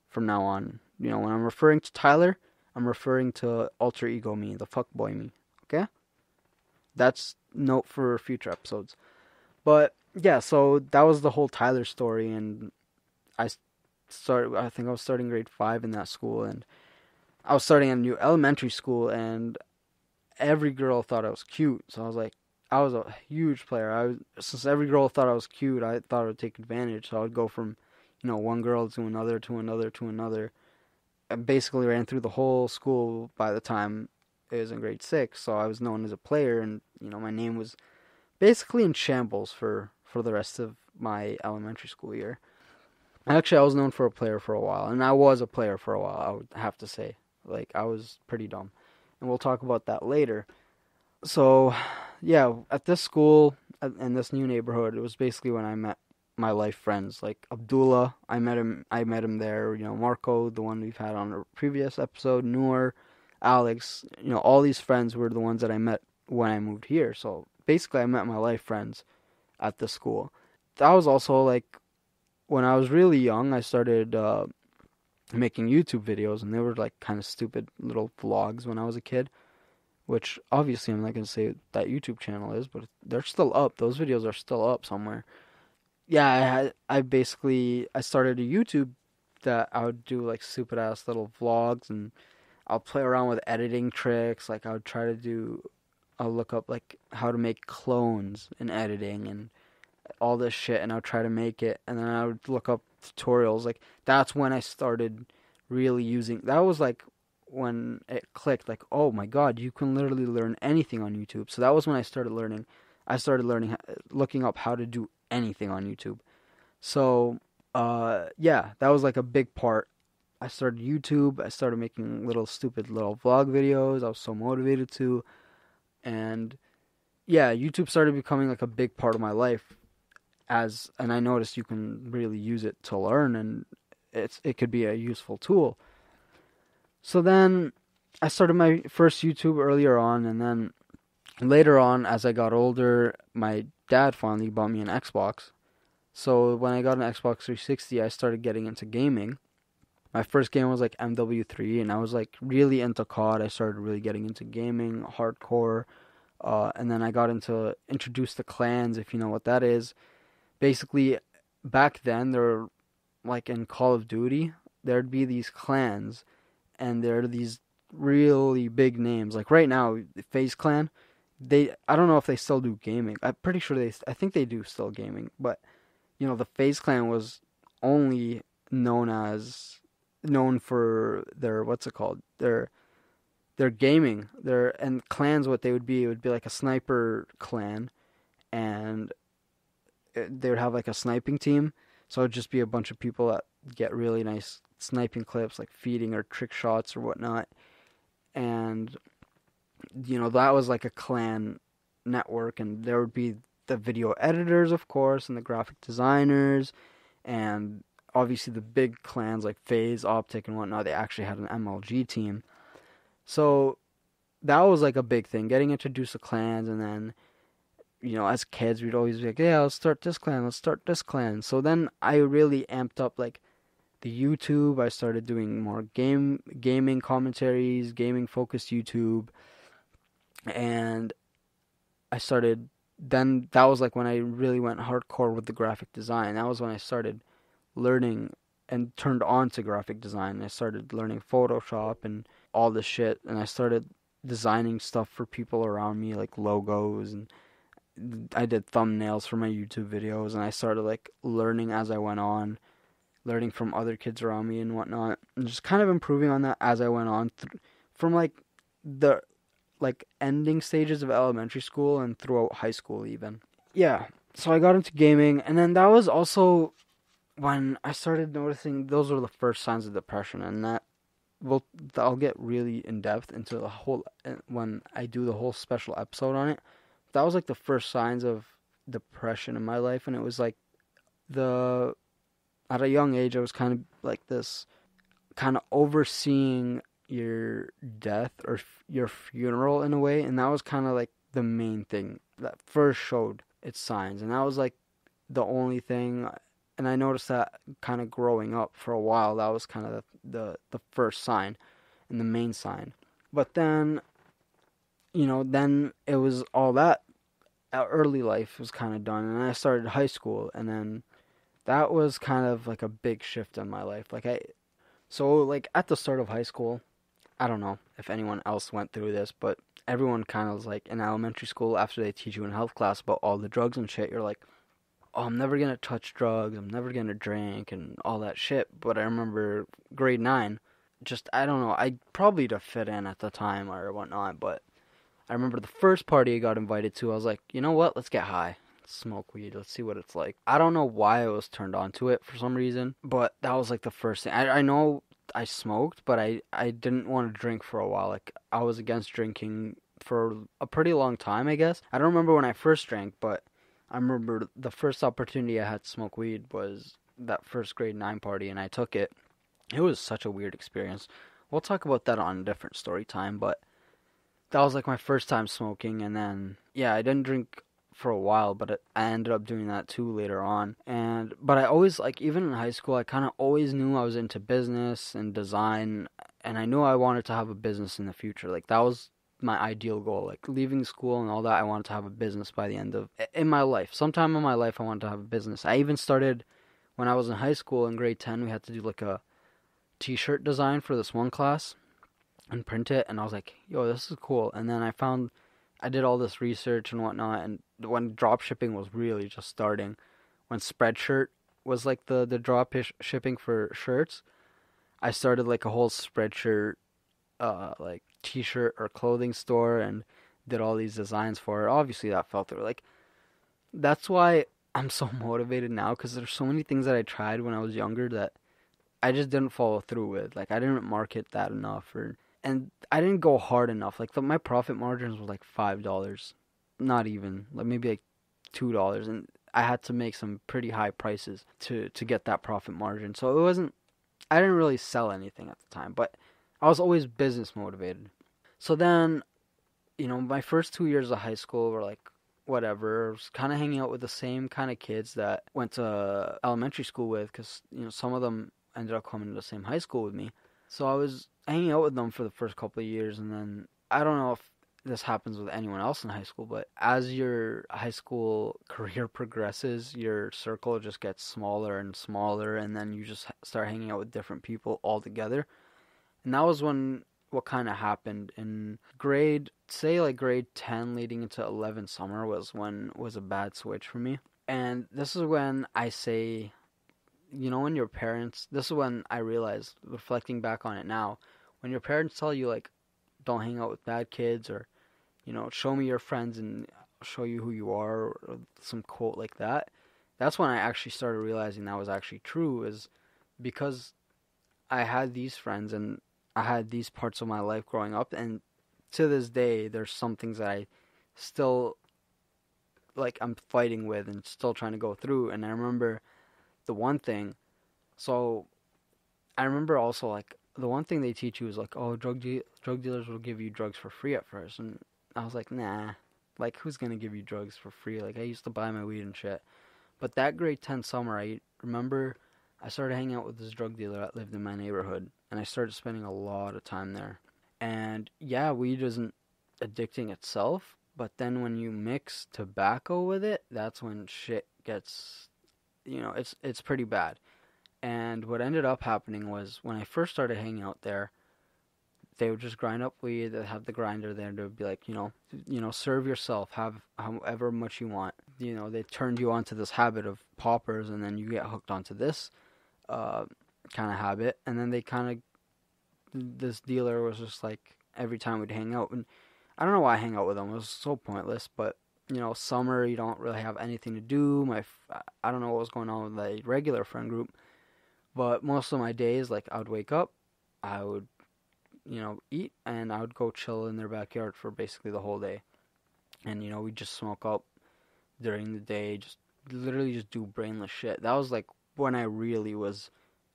From now on, when I'm referring to Tyler, I'm referring to alter ego me, the fuckboy me. Okay, that's note for future episodes. But yeah, so that was the whole Tyler story, and I think I was starting grade 5 in that school, and I was starting a new elementary school, and every girl thought I was cute. So I was a huge player. Since every girl thought I was cute, I thought I would take advantage. So I would go from, one girl to another, to another, to another. I basically ran through the whole school by the time it was in grade 6. So I was known as a player, and, my name was basically in shambles for the rest of my elementary school year. Actually, I was known for a player for a while, and I was a player for a while, I would have to say. Like, I was pretty dumb. And we'll talk about that later. So, yeah, at this school, in this new neighborhood, it was basically when I met my life friends. Like, Abdullah, I met him there. Marco, the one we've had on a previous episode, Noor, Alex, all these friends were the ones that I met when I moved here. So, basically, I met my life friends at the school. That was also, like, when I was really young, I started making YouTube videos, and they were like kind of stupid little vlogs when I was a kid, which obviously I'm not going to say that YouTube channel is, but they're still up. Those videos are still up somewhere. Yeah, I started a YouTube that I would do like stupid ass little vlogs, and I'll play around with editing tricks. Like I'll look up like how to make clones in editing and all this shit, and I'll try to make it, and then I would look up tutorials. Like that's when I started really using. That was like when it clicked. Like, oh my god, you can literally learn anything on YouTube. So that was when I started learning. Looking up how to do anything on YouTube. So, yeah, that was like a big part. I started YouTube. I started making little stupid little vlog videos. I was so motivated to, and yeah, YouTube started becoming like a big part of my life. And I noticed you can really use it to learn, and it could be a useful tool. So then I started my first YouTube earlier on, and then later on, as I got older, my dad finally bought me an Xbox. So when I got an Xbox 360, I started getting into gaming. My first game was like MW3, and I was like really into COD. I started really getting into gaming, hardcore, and then I got introduced to clans, if you know what that is. Basically, back then, there were, like in Call of Duty, there'd be these clans, and there are these really big names. Like right now, FaZe Clan, I don't know if they still do gaming. I'm pretty sure I think they do still gaming, but the FaZe Clan was only known for their, what's it called? Their gaming. And clans, what they would be, it would be like a sniper clan, and they would have like a sniping team. So it would just be a bunch of people that get really nice sniping clips, like feeding or trick shots or whatnot. And that was like a clan network, and there would be the video editors, of course, and the graphic designers, and obviously the big clans like FaZe, Optic, and whatnot. They actually had an MLG team. So that was like a big thing, getting introduced to clans. And then as kids, we'd always be like, yeah, let's start this clan, let's start this clan. So then I really amped up like the YouTube. I started doing more gaming commentaries, gaming focused YouTube, and then that was like when I really went hardcore with the graphic design. That was when I started learning and turned on to graphic design. I started learning Photoshop and all this shit, and I started designing stuff for people around me, like logos, and I did thumbnails for my YouTube videos, and I started like learning as I went on, learning from other kids around me and whatnot, and just kind of improving on that as I went on from like the ending stages of elementary school and throughout high school even. Yeah, so I got into gaming, and then that was also when I started noticing those were the first signs of depression, and I'll get really in depth into the whole when I do the whole special episode on it. That was like the first signs of depression in my life, and it was like at a young age I was kind of like this, kind of overseeing your death or your funeral in a way, and that was kind of like the main thing that first showed its signs, and that was like the only thing. And I noticed that kind of growing up for a while, that was kind of the first sign and the main sign. But then then it was all that early life was kind of done, and I started high school, and then that was kind of like a big shift in my life. So at the start of high school, I don't know if anyone else went through this, but everyone kind of was like in elementary school, after they teach you in health class about all the drugs and shit, you're like, oh, I'm never going to touch drugs, I'm never going to drink and all that shit. But I remember grade 9, I don't know, I probably to fit in at the time or whatnot, but I remember the first party I got invited to, I was like, you know what, let's get high. Let's smoke weed, let's see what it's like. I don't know why I was turned on to it for some reason, but that was like the first thing. I know I smoked, but I didn't want to drink for a while. Like, I was against drinking for a pretty long time, I guess. I don't remember when I first drank, but I remember the first opportunity I had to smoke weed was that first grade 9 party, and I took it. It was such a weird experience. We'll talk about that on a different story time, but that was like my first time smoking, and then, yeah, I didn't drink for a while, but I ended up doing that too later on. But I always, like, even in high school, I kind of always knew I was into business and design, and I knew I wanted to have a business in the future. Like, that was my ideal goal. Like leaving school and all that, I wanted to have a business by the end of in my life. Sometime in my life, I wanted to have a business. I even started when I was in high school in grade 10. We had to do like a T-shirt design for this one class and print it, and I was like, "Yo, this is cool." And then I did all this research and whatnot, and when drop shipping was really just starting, when Spreadshirt was like the drop shipping for shirts, I started like a whole Spreadshirt like t-shirt or clothing store and did all these designs for it. Obviously that fell through. Like that's why I'm so motivated now, because there's so many things that I tried when I was younger that I just didn't follow through with. Like I didn't market that enough, and I didn't go hard enough. Like my profit margins were like $5, not even, like maybe like $2, and I had to make some pretty high prices to get that profit margin. So it wasn't, I didn't really sell anything at the time, but I was always business motivated. So then, my first 2 years of high school were like whatever. I was kind of hanging out with the same kind of kids that went to elementary school with, because some of them ended up coming to the same high school with me. So I was hanging out with them for the first couple of years, and then I don't know if this happens with anyone else in high school, but as your high school career progresses, your circle just gets smaller and smaller, and then you just start hanging out with different people altogether. And that was when what kind of happened in grade 10 leading into 11 summer was a bad switch for me. And this is when I say, when your parents, this is when I realized, reflecting back on it now, when your parents tell you like, don't hang out with bad kids, or, show me your friends and I'll show you who you are, or some quote like that. That's when I actually started realizing that was actually true, is because I had these friends and I had these parts of my life growing up, and to this day, there's some things that I still, like, I'm fighting with and still trying to go through. And I remember the one thing, so I remember also, like, the one thing they teach you is, like, oh, drug dealers will give you drugs for free at first. And I was like, nah, like, who's going to give you drugs for free? Like, I used to buy my weed and shit. But that grade 10 summer, I remember I started hanging out with this drug dealer that lived in my neighborhood, and I started spending a lot of time there. And yeah, weed isn't addicting itself, but then when you mix tobacco with it, that's when shit gets, it's pretty bad. And what ended up happening was, when I first started hanging out there, they would just grind up weed. They'd have the grinder there to be like, serve yourself, have however much you want. They turned you onto this habit of poppers, and then you get hooked onto this kind of habit. And then this dealer was just like, every time we'd hang out, and I don't know why I hang out with them. It was so pointless, but summer, you don't really have anything to do. I don't know what was going on with the regular friend group, but most of my days, like, I would wake up, I would eat, and I would go chill in their backyard for basically the whole day. And, we'd just smoke up during the day, just literally just do brainless shit. That was like when I really was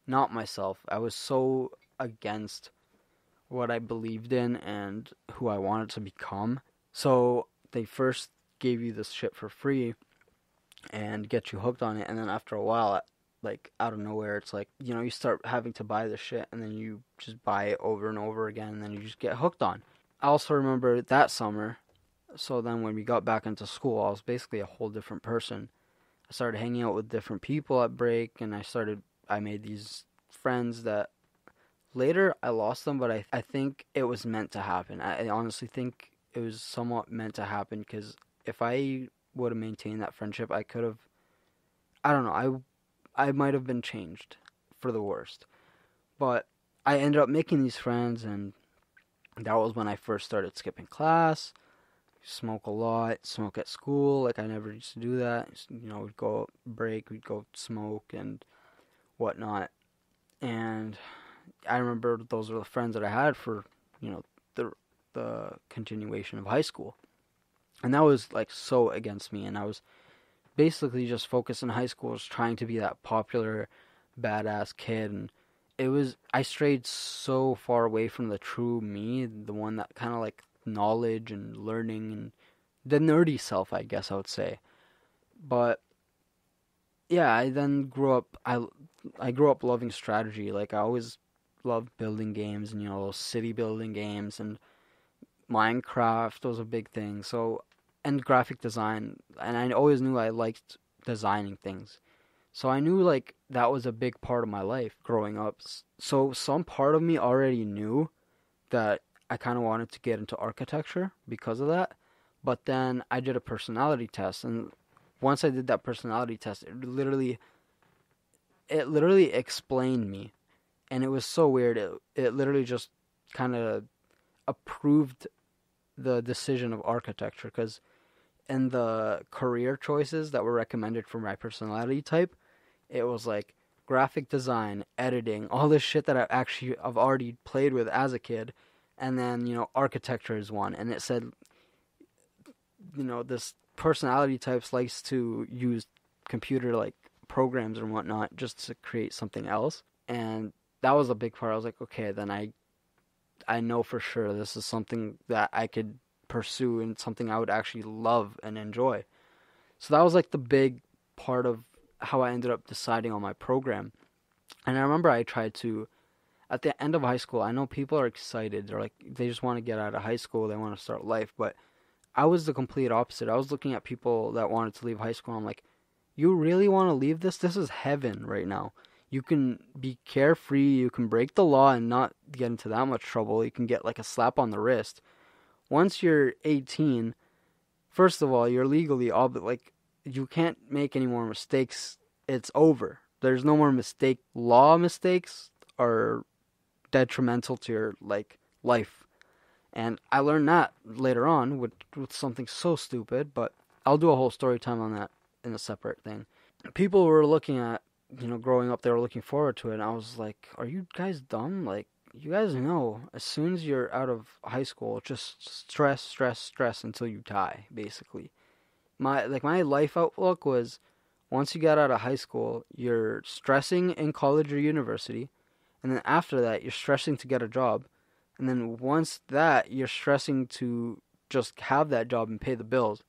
not myself. I was so against what I believed in and who I wanted to become. So they first gave you this shit for free and get you hooked on it, and then after a while, like, out of nowhere, it's like, you start having to buy the shit, and then you just buy it over and over again, and then you just get hooked on. I also remember that summer, so then when we got back into school, I was basically a whole different person. I started hanging out with different people at break, and I made these friends that later I lost them, but I think it was meant to happen. I honestly think it was somewhat meant to happen, because if I would have maintained that friendship, I could have, I don't know, I might have been changed for the worst. But I ended up making these friends, and that was when I first started skipping class, smoke a lot, smoke at school. Like, I never used to do that. We'd go break, we'd go smoke and whatnot. And I remember those were the friends that I had for, the continuation of high school. And that was, like, so against me, and I was basically just focused in high school, was trying to be that popular badass kid, and I strayed so far away from the true me, the one that kind of like knowledge and learning and the nerdy self, I guess I would say. But yeah, I then grew up, I grew up loving strategy. Like, I always loved building games, and those city building games, and Minecraft was a big thing. So, and graphic design, and I always knew I liked designing things. So I knew like that was a big part of my life growing up. So some part of me already knew that I kind of wanted to get into architecture because of that. But then I did a personality test, and once I did that personality test, it literally explained me, and it was so weird. It literally just kind of approved the decision of architecture because in the career choices that were recommended for my personality type, it was like graphic design, editing, all this shit that I've already played with as a kid, and then architecture is one, and it said this personality types likes to use computer like programs and whatnot just to create something else, and that was a big part. I was like, okay, then I know for sure this is something that I could pursue and something I would actually love and enjoy. So that was like the big part of how I ended up deciding on my program. And I remember I tried to, at the end of high school, I know people are excited. They're like, they just want to get out of high school. They want to start life. But I was the complete opposite. I was looking at people that wanted to leave high school. And I'm like, you really want to leave this? This is heaven right now. You can be carefree. You can break the law and not get into that much trouble. You can get like a slap on the wrist. Once you're 18, first of all, you're legally like you can't make any more mistakes. It's over. There's no more mistake. Law mistakes are detrimental to your like life. And I learned that later on with something so stupid, but I'll do a whole story time on that in a separate thing. People were looking at, growing up, they were looking forward to it, and I was like, are you guys dumb? Like, you guys know, as soon as you're out of high school, just stress, stress, stress until you die, basically. My life outlook was, once you get out of high school, you're stressing in college or university, and then after that, you're stressing to get a job, and then once that, you're stressing to just have that job and pay the bills.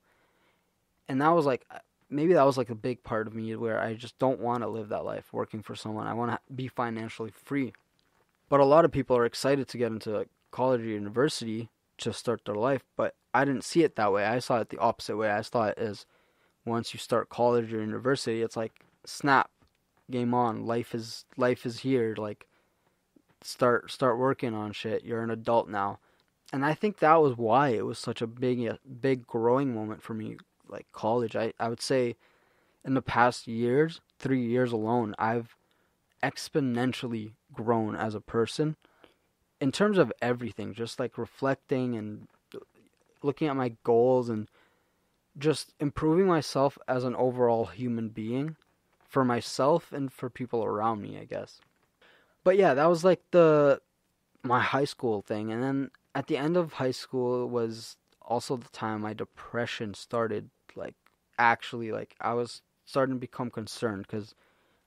And that was like, maybe that was like a big part of me where I just don't want to live that life working for someone. I want to be financially free. But a lot of people are excited to get into college or university to start their life, but I didn't see it that way. I saw it the opposite way. I saw it as once you start college or university, it's like snap, game on. Life is here. Like start working on shit. You're an adult now. And I think that was why it was such a big growing moment for me, like college. I would say in the past years, 3 years alone, I've exponentially grown as a person in terms of everything, just like reflecting and looking at my goals and just improving myself as an overall human being for myself and for people around me, I guess. But yeah, that was like my high school thing. And then at the end of high school was also the time my depression started, like actually, like I was starting to become concerned because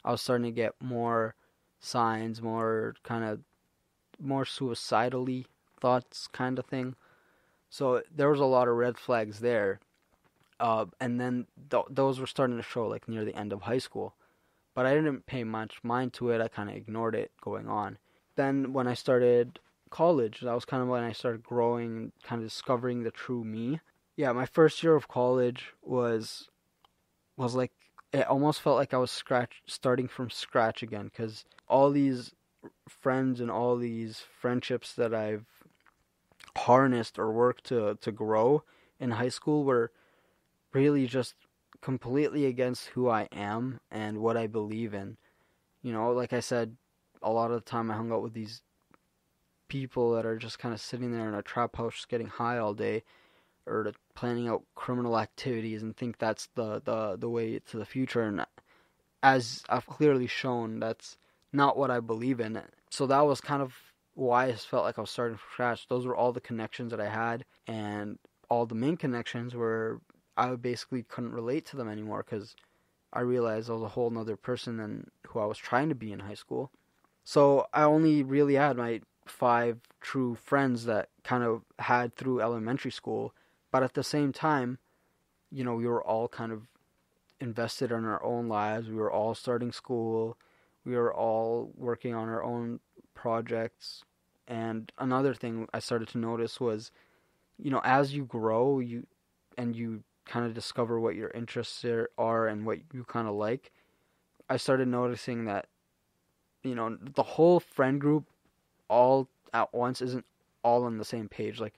I was starting to get more signs, more kind of more suicidally thoughts kind of thing. So there was a lot of red flags there. And then those were starting to show like near the end of high school. But I didn't pay much mind to it. I kind of ignored it going on. Then when I started college, that was kind of when I started growing, kind of discovering the true me. Yeah, my first year of college was like, it almost felt like I was starting from scratch again, because all these friends and all these friendships that I've harnessed or worked to grow in high school were really just completely against who I am and what I believe in. Like I said, a lot of the time I hung out with these people that are just kind of sitting there in a trap house just getting high all day, or planning out criminal activities, and think that's the way to the future. And as I've clearly shown, that's not what I believe in. So that was kind of why I felt like I was starting from scratch. Those were all the connections that I had, and all the main connections were I basically couldn't relate to them anymore because I realized I was a whole nother person than who I was trying to be in high school. So I only really had my 5 true friends that kind of had through elementary school, but at the same time, we were all kind of invested in our own lives. We were all starting school. We were all working on our own projects. And another thing I started to notice was, as you grow, you kind of discover what your interests are and what you kind of like. I started noticing that, the whole friend group all at once isn't all on the same page. Like,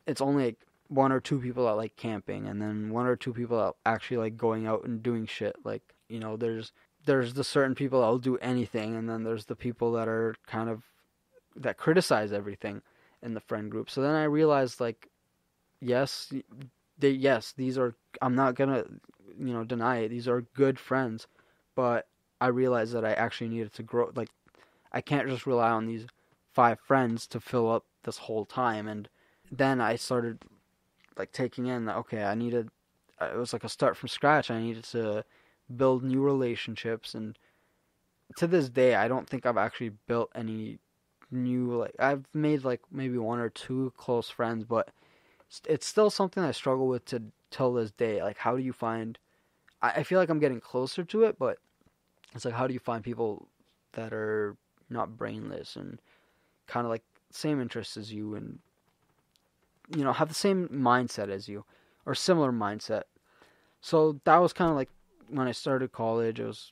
it's only like one or two people that like camping, and then one or two people that actually like going out and doing shit. Like, there's the certain people that'll do anything, and then there's the people that are kind of that criticize everything in the friend group. So then I realized, like, yes, these are, I'm not gonna deny it, these are good friends, but I realized that I actually needed to grow. Like, I can't just rely on these 5 friends to fill up this whole time. And then I started like taking in that, okay, it was like a start from scratch. I needed to build new relationships, and to this day I don't think I've actually built any new, like, I've made like maybe one or two close friends, but it's still something I struggle with to till this day. Like, how do you find, I feel like I'm getting closer to it, but it's like, how do you find people that are not brainless and kind of like same interests as you, and have the same mindset as you, or similar mindset. So that was kind of like when I started college. It was,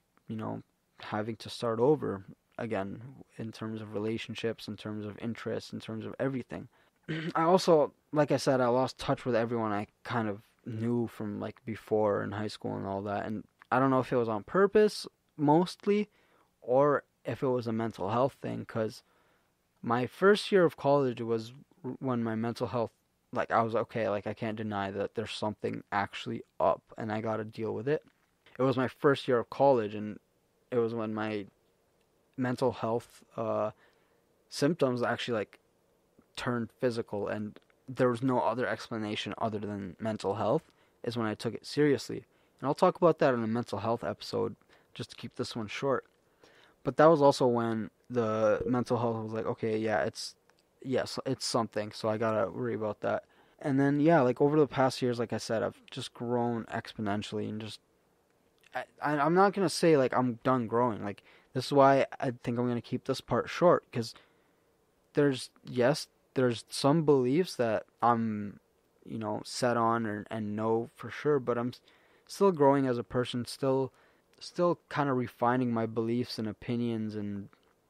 having to start over again in terms of relationships, in terms of interests, in terms of everything. I also, like I said, I lost touch with everyone I kind of knew from like before in high school and all that. And I don't know if it was on purpose mostly, or if it was a mental health thing, because my first year of college was when my mental health, like, I was okay, like, I can't deny that there's something actually up and I got to deal with it. It was my first year of college, and it was when my mental health symptoms actually like turned physical, and there was no other explanation other than mental health, is when I took it seriously. And I'll talk about that in a mental health episode, just to keep this one short. But that was also when the mental health was like, okay, yeah, it's something, so I gotta worry about that. And then, yeah, like, over the past years, like I said, I've just grown exponentially, and just, I'm not gonna say like I'm done growing. Like, this is why I think I'm gonna keep this part short, because there's some beliefs that I'm, set on, and know for sure, but I'm still growing as a person, still kind of refining my beliefs and opinions and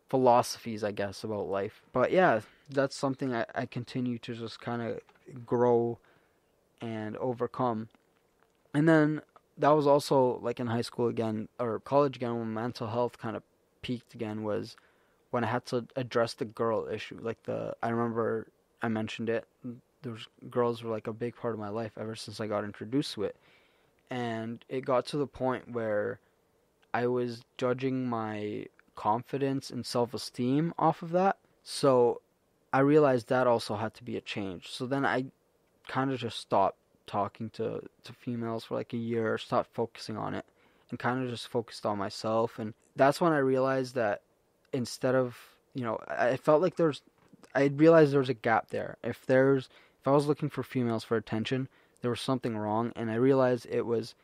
philosophies, I guess, about life. But yeah, that's something I continue to just kind of grow and overcome. And then that was also like in high school again, or college again, when mental health kind of peaked again, was when I had to address the girl issue. Like, I remember I mentioned it. Those girls were like a big part of my life ever since I got introduced to it. And it got to the point where I was judging my confidence and self-esteem off of that. So I realized that also had to be a change. So then I kind of just stopped talking to females for like a year, stopped focusing on it, and kind of just focused on myself. And that's when I realized that, instead of, I felt like I realized there was a gap there. If I was looking for females for attention, there was something wrong, and I realized it was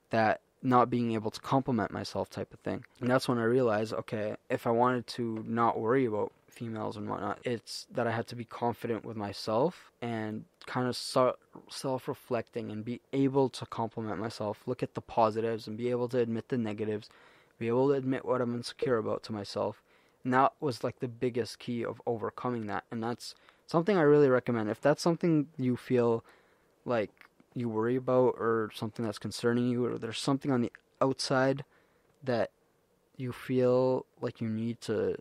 that not being able to compliment myself type of thing. And that's when I realized, okay, if I wanted to not worry about females and whatnot, it's that I had to be confident with myself, and kind of self-reflecting, and be able to compliment myself, look at the positives, and be able to admit the negatives, be able to admit what I'm insecure about to myself. And that was like the biggest key of overcoming that. And that's something I really recommend. If that's something you feel like you worry about, or something that's concerning you, or there's something on the outside that you feel like you need to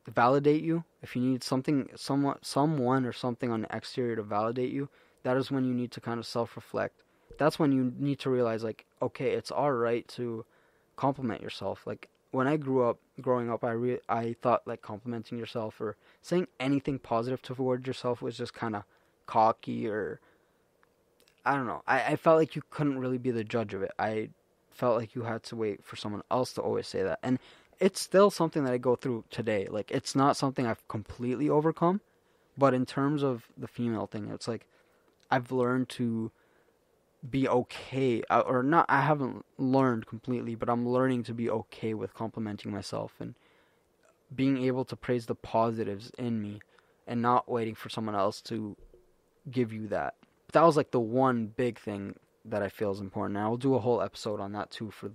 validate you, if you need someone or something on the exterior to validate you, that is when you need to kind of self-reflect. That's when you need to realize, like, okay, it's all right to compliment yourself. Like, when I growing up, I thought like complimenting yourself or saying anything positive toward yourself was just kind of cocky, or I don't know. I felt like you couldn't really be the judge of it. I felt like you had to wait for someone else to always say that. And it's still something that I go through today. Like, it's not something I've completely overcome, but in terms of the female thing, it's like I've learned to be okay, or not, I haven't learned completely, but I'm learning to be okay with complimenting myself, and being able to praise the positives in me, and not waiting for someone else to give you that. But that was like the one big thing that I feel is important. And I'll do a whole episode on that too for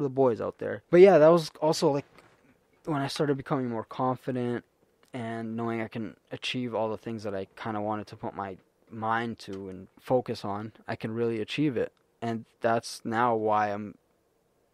the boys out there. But yeah, that was also like when I started becoming more confident and knowing I can achieve all the things that I kind of wanted to put my mind to and focus on, I can really achieve it. And that's now why I'm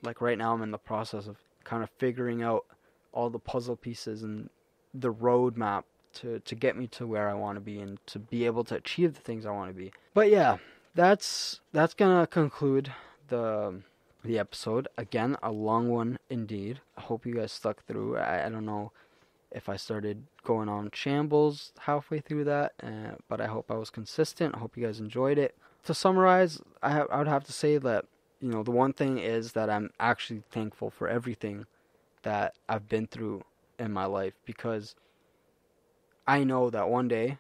like right now I'm in the process of kind of figuring out all the puzzle pieces and the roadmap to get me to where I want to be and to be able to achieve the things I want to be. But yeah, that's gonna conclude the episode. Again, a long one indeed. I hope you guys stuck through. I don't know if I started going on shambles halfway through that, but I hope I was consistent. I hope you guys enjoyed it. To summarize, I would have to say that, you know, the one thing is that I'm actually thankful for everything that I've been through in my life, because I know that one day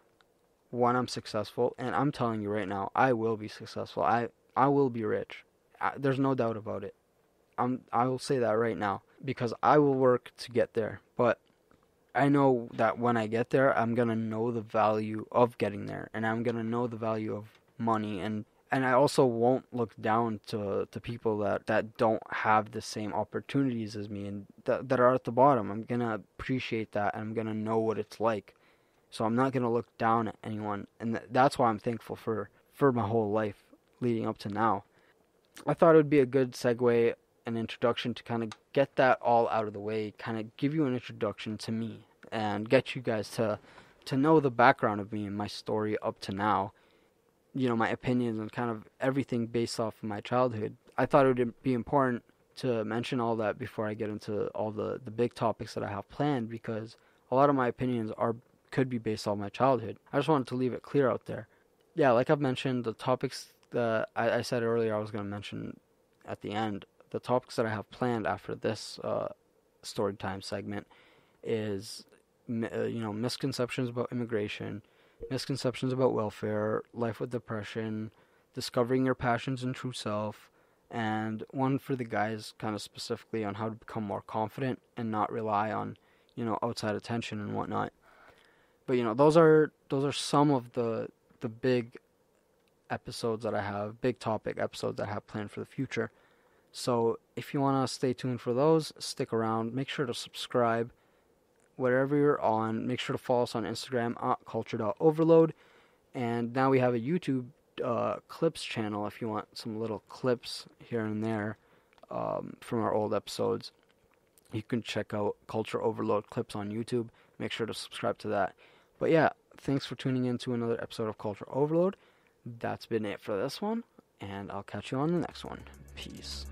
when I'm successful, and I'm telling you right now, I will be successful. I will be rich. There's no doubt about it. I will say that right now, because I will work to get there. But I know that when I get there, I'm going to know the value of getting there, and I'm going to know the value of money, and I also won't look down to people that don't have the same opportunities as me and that are at the bottom. I'm going to appreciate that, and I'm going to know what it's like. So I'm not going to look down at anyone, and that's why I'm thankful for my whole life leading up to now. I thought it would be a good segue, an introduction to kind of get that all out of the way, kind of give you an introduction to me, and get you guys to know the background of me and my story up to now. You know, my opinions and kind of everything based off of my childhood. I thought it would be important to mention all that before I get into all the big topics that I have planned, because a lot of my opinions could be based on my childhood. I just wanted to leave it clear out there. Yeah, like I've mentioned, the topics that I said earlier I was going to mention at the end, the topics that I have planned after this story time segment is, misconceptions about immigration, misconceptions about welfare, life with depression, discovering your passions and true self, and one for the guys kind of specifically on how to become more confident and not rely on, outside attention and whatnot. But, those are some of the big episodes that I have, big topic episodes that I have planned for the future. So if you want to stay tuned for those, stick around. Make sure to subscribe wherever you're on. Make sure to follow us on Instagram at culture.overload. And now we have a YouTube clips channel if you want some little clips here and there from our old episodes. You can check out Culture Overload clips on YouTube. Make sure to subscribe to that. But yeah, thanks for tuning in to another episode of Culture Overload. That's been it for this one, and I'll catch you on the next one. Peace.